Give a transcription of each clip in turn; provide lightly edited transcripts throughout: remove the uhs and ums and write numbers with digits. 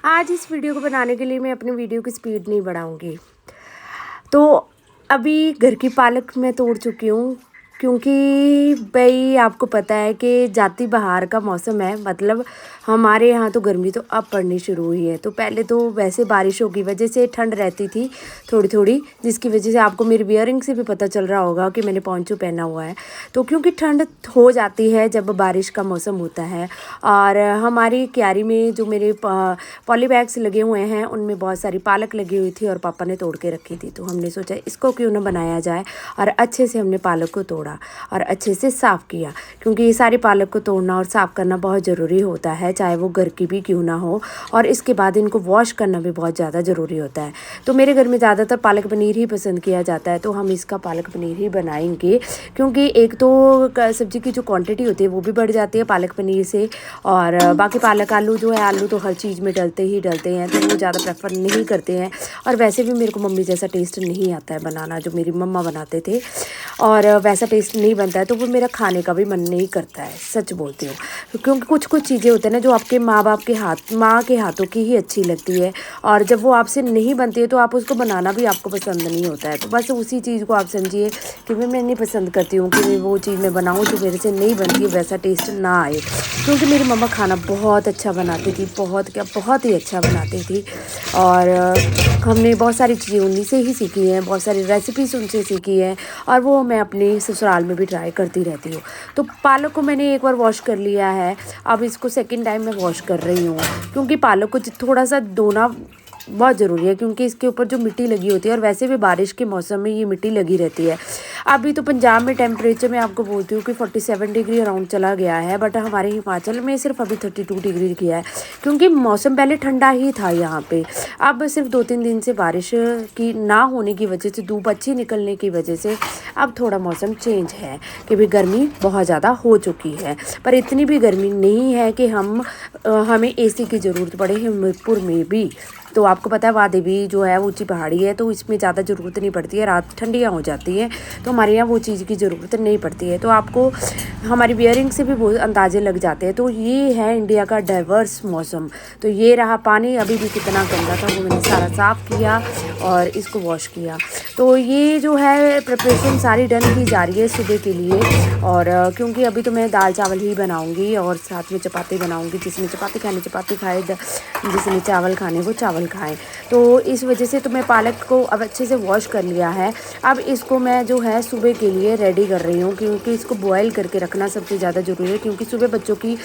आज इस वीडियो को बनाने के लिए मैं अपनी वीडियो की स्पीड नहीं बढ़ाऊँगी। तो अभी घर की पालक मैं तोड़ चुकी हूँ, क्योंकि भई आपको पता है कि जाती बहार का मौसम है। मतलब हमारे यहाँ तो गर्मी तो अब पड़नी शुरू हुई है। तो पहले तो वैसे बारिशों की वजह से ठंड रहती थी थोड़ी-थोड़ी, जिसकी वजह से आपको मेरी वियरिंग से भी पता चल रहा होगा कि मैंने पोंचो पहना हुआ है। तो क्योंकि ठंड हो जाती है जब बारिश का मौसम होता है, और हमारी क्यारी में जो मेरे पॉली बैग्स लगे हुए हैं उनमें बहुत सारी पालक लगी हुई थी और पापा ने तोड़ के रखी थी। तो हमने सोचा इसको क्यों ना बनाया जाए, और अच्छे से हमने पालक को तोड़ा और अच्छे से साफ़ किया, क्योंकि ये सारी पालक को तोड़ना और साफ़ करना बहुत ज़रूरी होता है, चाहे वो घर की भी क्यों ना हो। और इसके बाद इनको वॉश करना भी बहुत ज़्यादा ज़रूरी होता है। तो मेरे घर में ज़्यादातर पालक पनीर ही पसंद किया जाता है, तो हम इसका पालक पनीर ही बनाएंगे। क्योंकि एक तो सब्ज़ी की जो क्वांटिटी होती है वो भी बढ़ जाती है पालक पनीर से, और बाकी पालक आलू जो है, आलू तो हर चीज़ में डलते हैं, तो वो ज़्यादा प्रेफर नहीं करते हैं। और वैसे भी मेरे को मम्मी जैसा टेस्ट नहीं आता है बनाना, जो मेरी मम्मा बनाते थे, और वैसा टेस्ट नहीं बनता है, तो वो मेरा खाने का भी मन नहीं करता है, सच बोलती हूँ। क्योंकि कुछ चीज़ें होती हैं ना जो आपके माँ के हाथों की ही अच्छी लगती है, और जब वो आपसे नहीं बनती है तो आप उसको बनाना भी आपको पसंद नहीं होता है। तो बस उसी चीज़ को आप समझिए कि मैं नहीं पसंद करती हूँ कि वो चीज़ मैं बनाऊँ जो मेरे से नहीं बनती है, वैसा टेस्ट ना आए। क्योंकि मेरी मम्मा खाना बहुत अच्छा बनाती थी, बहुत ही अच्छा बनाती थी। और हमने बहुत सारी चीज़ें उन्हीं से ही सीखी हैं, बहुत सारी रेसिपीज़ उनसे सीखी हैं, और वो मैं अपने ससुराल में भी ट्राई करती रहती हूँ। तो पालक को मैंने एक बार वॉश कर लिया है, अब इसको सेकंड टाइम मैं वॉश कर रही हूँ, क्योंकि पालक को थोड़ा सा धोना बहुत ज़रूरी है, क्योंकि इसके ऊपर जो मिट्टी लगी होती है, और वैसे भी बारिश के मौसम में ये मिट्टी लगी रहती है। अभी तो पंजाब में टेम्परेचर मैं आपको बोलती हूँ कि 47 डिग्री अराउंड चला गया है, बट हमारे हिमाचल में सिर्फ अभी 32 डिग्री किया है, क्योंकि मौसम पहले ठंडा ही था यहाँ पे। अब सिर्फ 2-3 दिन से बारिश की ना होने की वजह से, धूप अच्छी निकलने की वजह से अब थोड़ा मौसम चेंज है, कि भाई गर्मी बहुत ज़्यादा हो चुकी है। पर इतनी भी गर्मी नहीं है कि हमें एसी की ज़रूरत पड़े हमीरपुर में भी। तो आपको पता है वादी भी जो है ऊंची पहाड़ी है, तो इसमें ज़्यादा ज़रूरत नहीं पड़ती है, रात ठंडियाँ हो जाती हैं, तो हमारे यहाँ वो चीज़ की ज़रूरत नहीं पड़ती है। तो आपको हमारी बियरिंग से भी वो अंदाजे लग जाते हैं। तो ये है इंडिया का डाइवर्स मौसम। तो ये रहा पानी, अभी भी कितना गंदा था, वो मैंने सारा साफ़ किया और इसको वॉश किया। तो ये जो है प्रिपरेशन सारी डन की जा रही है सुबह के लिए। और क्योंकि अभी तो मैं दाल चावल ही बनाऊँगी, और साथ में चपाती बनाऊँगी। जिसने चपाती खानी चपाती खाए, जिसने चावल खाने वो चावल खाएं। तो इस वजह से तो मैं पालक को अब अच्छे से वॉश कर लिया है। अब इसको मैं जो है सुबह के लिए रेडी कर रही हूँ, क्योंकि इसको बॉयल करके रखना सबसे ज़्यादा ज़रूरी है, क्योंकि सुबह बच्चों की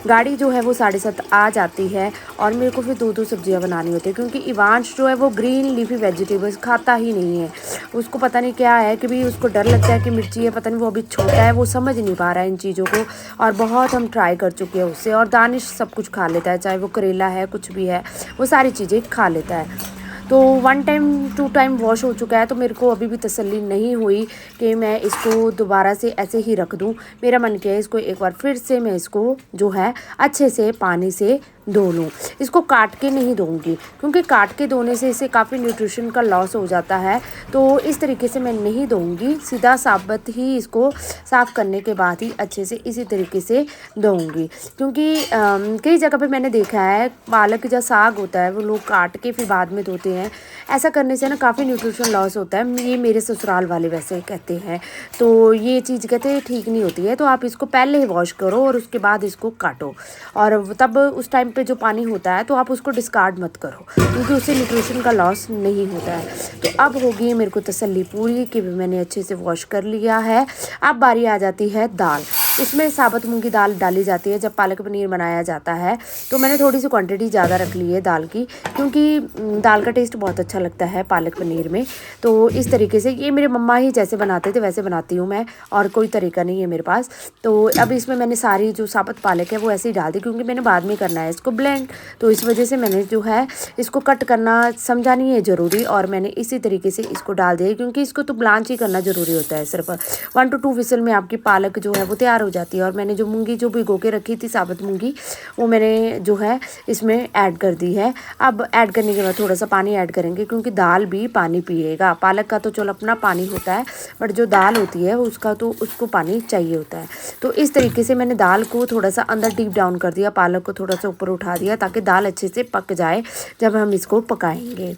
गाड़ी जो है वो 7:30 आ जाती है, और मेरे को फिर 2-2 सब्जियाँ बनानी होती है। क्योंकि इवांश जो है वो ग्रीन लीफी वेजिटेबल्स खाता ही नहीं है, उसको पता नहीं क्या है कि भाई उसको डर लगता है कि मिर्ची है, पता नहीं, वो अभी छोटा है, वो समझ नहीं पा रहा है इन चीज़ों को। और बहुत हम ट्राई कर चुके हैं उससे, और दानिश सब कुछ खा लेता है, चाहे वो करेला है कुछ भी है, वो सारी चीज़ें खा लेता है। तो 1 टाइम 2 टाइम वॉश हो चुका है, तो मेरे को अभी भी तसल्ली नहीं हुई कि मैं इसको दोबारा से ऐसे ही रख दूं। मेरा मन किया है इसको एक बार फिर से मैं इसको जो है अच्छे से पानी से धो लूँ। इसको काट के नहीं धोऊंगी, क्योंकि काट के धोने से इसे काफ़ी न्यूट्रिशन का लॉस हो जाता है। तो इस तरीके से मैं नहीं धोऊंगी, सीधा साबुत ही इसको साफ़ करने के बाद ही अच्छे से इसी तरीके से धोऊंगी। क्योंकि कई जगह पे मैंने देखा है पालक जो साग होता है वो लोग काट के फिर बाद में धोते हैं। ऐसा करने से ना काफ़ी न्यूट्रिशन लॉस होता है, ये मेरे ससुराल वाले वैसे कहते हैं। तो ये चीज़ कहते हैं ठीक नहीं होती है। तो आप इसको पहले ही वॉश करो और उसके बाद इसको काटो, और तब उस टाइम पे जो पानी होता है तो आप उसको डिस्कार्ड मत करो, क्योंकि उससे न्यूट्रिशन का लॉस नहीं होता है। तो अब होगी मेरे को तसल्ली पूरी कि मैंने अच्छे से वॉश कर लिया है। अब बारी आ जाती है दाल। इसमें साबुत मूंग की दाल डाली जाती है जब पालक पनीर बनाया जाता है। तो मैंने थोड़ी सी क्वांटिटी ज़्यादा रख ली है दाल की, क्योंकि दाल का टेस्ट बहुत अच्छा लगता है पालक पनीर में। तो इस तरीके से ये मेरे मम्मा ही जैसे बनाते थे वैसे बनाती हूँ मैं, और कोई तरीका नहीं है मेरे पास। तो अब इसमें मैंने सारी जो साबुत पालक है वो ऐसे ही डाल दी, क्योंकि मैंने बाद में करना है इसको ब्लेंड। तो इस वजह से मैंने जो है इसको कट करना समझा नहीं है ज़रूरी, और मैंने इसी तरीके से इसको डाल दिया, क्योंकि इसको तो ब्लांच ही करना ज़रूरी होता है। सिर्फ 1 to 2 विसल में आपकी पालक जो है वो तैयार हो हो जाती है। और मैंने जो मूंगी जो भिगो के रखी थी साबुत मूंगी, वो मैंने जो है इसमें ऐड कर दी है। अब ऐड करने के बाद थोड़ा सा पानी ऐड करेंगे, क्योंकि दाल भी पानी पिएगा। पालक का तो चलो अपना पानी होता है, बट जो दाल होती है उसका तो उसको पानी चाहिए होता है। तो इस तरीके से मैंने दाल को थोड़ा सा अंदर डीप डाउन कर दिया, पालक को थोड़ा सा ऊपर उठा दिया, ताकि दाल अच्छे से पक जाए जब हम इसको पकाएंगे।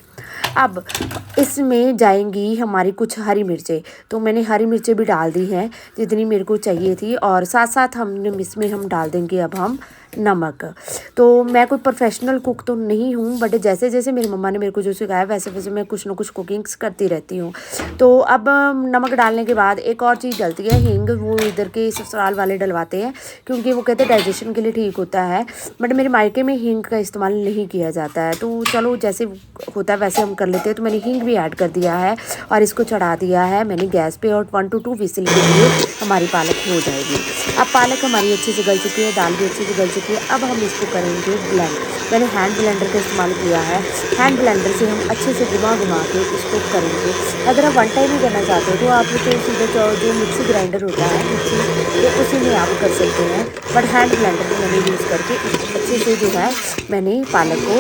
अब इसमें जाएंगी हमारी कुछ हरी मिर्चें, तो मैंने हरी मिर्चें भी डाल दी हैं जितनी मेरे को चाहिए थी। और साथ साथ हमने इसमें हम डाल देंगे अब हम नमक। तो मैं कोई प्रोफेशनल कुक तो नहीं हूँ, बट जैसे जैसे मेरी मम्मा ने मेरे को जो सिखाया वैसे वैसे मैं कुछ ना कुछ कुकिंग्स करती रहती हूँ। तो अब नमक डालने के बाद एक और चीज़ डलती है, हींग। वो इधर के ससुराल वाले डलवाते हैं, क्योंकि वो कहते हैं डाइजेशन के लिए ठीक होता है, बट मेरे मायके में हींग का इस्तेमाल नहीं किया जाता है। तो चलो जैसे होता है वैसे हम कर लेते हैं। तो मैंने हींग भी ऐड कर दिया है और इसको चढ़ा दिया है मैंने गैस पे, और 1 to 2 विसिल के लिए हमारी पालक हो जाएगी। अब पालक हमारी अच्छे से गल चुकी है, दाल भी अच्छे से गल चुकी है। अब हम इसको करेंगे ब्लेंड। मैंने हैंड ब्लेंडर का इस्तेमाल किया है। हैंड ब्लेंडर से हम अच्छे से घुमा घुमा के इसको करेंगे। अगर आप वन टाइम ही करना चाहते हो तो आप तो सीधे जो मिक्सी ग्राइंडर होता है मिक्सी, तो उसी में आप कर सकते हैं, बट हैंड ब्लेंडर को मैंने यूज़ करके अच्छे से जो है मैंने पालक को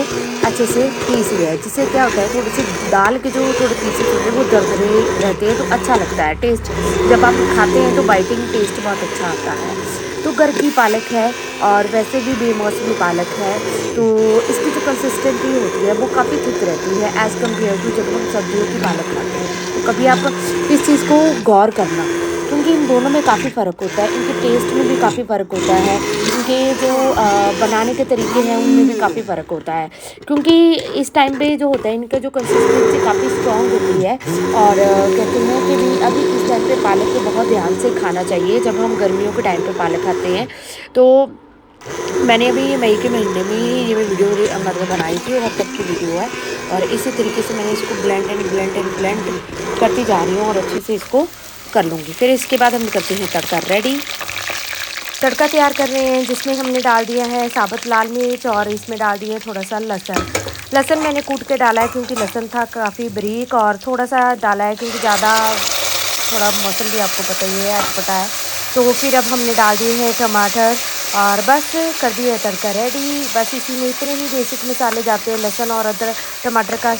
अच्छे से पीस लिया है। जिससे क्या होता है, थोड़ी सी दाल के जो थोड़े पीसेस होते हैं वो दरदरे रहते हैं, तो अच्छा लगता है टेस्ट। जब आप खाते हैं तो बाइटिंग टेस्ट बहुत अच्छा आता है। तो घर की पालक है और वैसे भी बेमौसमी पालक है, तो इसकी जो कंसिस्टेंसी होती है वो काफ़ी थिक रहती है एज़ कम्पेयर टू जब हम सब्जियों की पालक खाते हैं। तो कभी आप इस चीज़ को गौर करना, क्योंकि इन दोनों में काफ़ी फ़र्क होता है, इनके टेस्ट में भी काफ़ी फ़र्क होता है, इनके जो बनाने के तरीके हैं उनमें भी काफ़ी फ़र्क होता है। क्योंकि इस टाइम पे जो होता है इनका जो कंसिस्टेंसी काफ़ी स्ट्रॉन्ग होती है। और कहते हैं कि भी अभी इस टाइम पे पालक को बहुत ध्यान से खाना चाहिए। जब हम गर्मियों के टाइम पे पालक खाते हैं, तो मैंने अभी मई के महीने में ये वीडियो मतलब बनाई थी, और अब तक की वीडियो है। और इसी तरीके से मैंने इसको ब्लेंड करती जा रही हूँ और अच्छे से इसको कर लूँगी। फिर इसके बाद हम करते हैं तड़का रेडी। तड़का तैयार कर रहे हैं, जिसमें हमने डाल दिया है साबुत लाल मिर्च, और इसमें डाल दिया है थोड़ा सा लहसुन मैंने कूट के डाला है, क्योंकि लहसुन था काफ़ी बारीक, और थोड़ा सा डाला है क्योंकि ज़्यादा थोड़ा मौसम भी आपको पता ही है, अटपटा है। तो फिर अब हमने डाल दिए हैं टमाटर, और बस कर दिए तड़का रेडी। बस इसी में इतने ही बेसिक मसाले जाते हैं, लहसुन और अदरक टमाटर का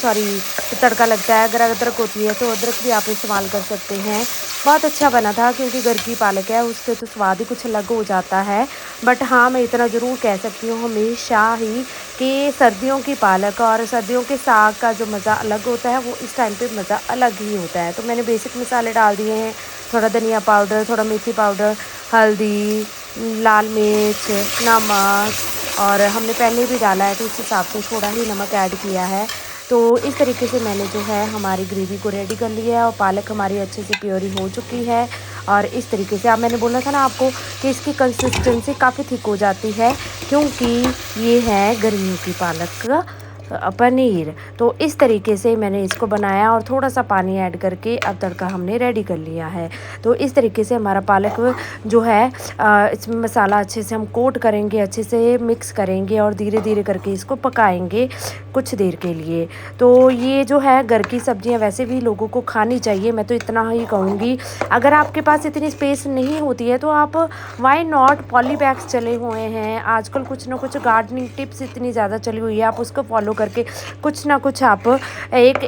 तड़का लगता है। अगर अदरक होती है तो अदरक भी आप इस्तेमाल कर सकते हैं। बहुत अच्छा बना था, क्योंकि घर की पालक है उसके तो स्वाद ही कुछ अलग हो जाता है। बट हाँ, मैं इतना ज़रूर कह सकती हूँ हमेशा ही कि सर्दियों की पालक और सर्दियों के साग का जो मज़ा अलग होता है वो इस टाइम पे मज़ा अलग ही होता है। तो मैंने बेसिक मसाले डाल दिए हैं, थोड़ा धनिया पाउडर, थोड़ा मेथी पाउडर, हल्दी, लाल मिर्च, नमक, और हमने पहले भी डाला है तो उस हिसाब से थोड़ा ही नमक ऐड किया है। तो इस तरीके से मैंने जो है हमारी ग्रेवी को रेडी कर लिया है, और पालक हमारी अच्छे से प्योरी हो चुकी है। और इस तरीके से, अब मैंने बोला था ना आपको कि इसकी कंसिस्टेंसी काफ़ी थिक हो जाती है, क्योंकि ये है गर्मियों की पालक पनीर। तो इस तरीके से मैंने इसको बनाया, और थोड़ा सा पानी ऐड करके अब तड़का हमने रेडी कर लिया है। तो इस तरीके से हमारा पालक जो है इसमें मसाला अच्छे से हम कोट करेंगे, अच्छे से मिक्स करेंगे, और धीरे धीरे करके इसको पकाएंगे कुछ देर के लिए। तो ये जो है घर की सब्जियां वैसे भी लोगों को खानी चाहिए, मैं तो इतना ही कहूँगी। अगर आपके पास इतनी स्पेस नहीं होती है तो आप वाई नॉट, पॉली बैग्स चले हुए हैं आजकल, कुछ ना कुछ गार्डनिंग टिप्स इतनी ज़्यादा चली हुई है, आप उसको फॉलो करके कुछ ना कुछ आप एक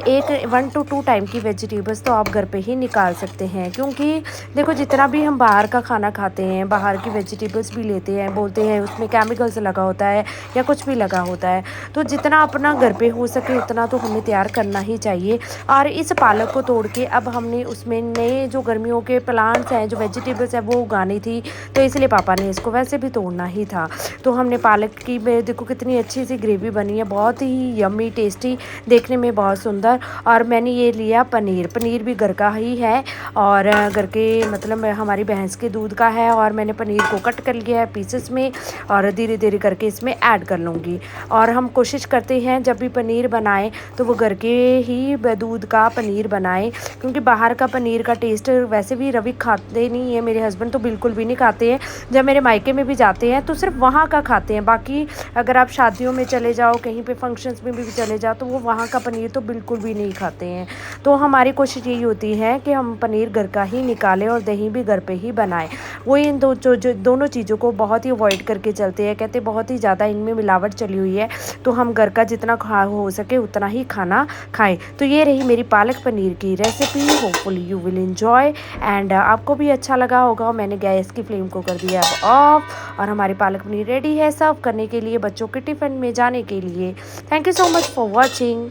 1 to 2 टाइम की वेजिटेबल्स तो आप घर पे ही निकाल सकते हैं। क्योंकि देखो, जितना भी हम बाहर का खाना खाते हैं, बाहर की वेजिटेबल्स भी लेते हैं, बोलते हैं उसमें केमिकल्स लगा होता है या कुछ भी लगा होता है, तो जितना अपना घर पे हो सके उतना तो हमें तैयार करना ही चाहिए। और इस पालक को तोड़ के अब हमने उसमें नए जो गर्मियों के प्लांट्स हैं, जो वेजिटेबल्स हैं वो उगानी थी, तो इसलिए पापा ने इसको वैसे भी तोड़ना ही था। तो हमने पालक की देखो कितनी अच्छी सी ग्रेवी बनी है, बहुत ही यम्मी टेस्टी, देखने में बहुत सुंदर। और मैंने ये लिया पनीर भी घर का ही है, और घर के मतलब हमारी भैंस के दूध का है, और मैंने पनीर को कट कर लिया है पीसेस में, और धीरे धीरे करके इसमें ऐड कर लूँगी। और हम कोशिश करते हैं जब भी पनीर बनाएं तो वो घर के ही दूध का पनीर बनाएं, क्योंकि बाहर का पनीर का टेस्ट वैसे भी रवि खाते नहीं है, मेरे हस्बैंड तो बिल्कुल भी नहीं खाते हैं। जब मेरे मायके में भी जाते हैं तो सिर्फ वहाँ का खाते हैं, बाकी अगर आप शादियों में चले जाओ, कहीं पे फंक्शन रेस्टोरेंट्स में भी चले जाओ तो वो वहाँ का पनीर तो बिल्कुल भी नहीं खाते हैं। तो हमारी कोशिश यही होती है कि हम पनीर घर का ही निकालें और दही भी घर पे ही बनाएं। वो इन जो दोनों चीज़ों को बहुत ही अवॉइड करके चलते हैं, कहते बहुत ही ज़्यादा इनमें मिलावट चली हुई है, तो हम घर का जितना हो सके उतना ही खाना खाएं। तो ये रही मेरी पालक पनीर की recipe. Hopefully you will enjoy and आपको भी अच्छा लगा होगा। मैंने गैस की फ्लेम को कर दिया अब ऑफ और हमारी पालक पनीर रेडी है सर्व करने के लिए बच्चों के टिफ़िन में जाने के लिए। Thank you so much for watching.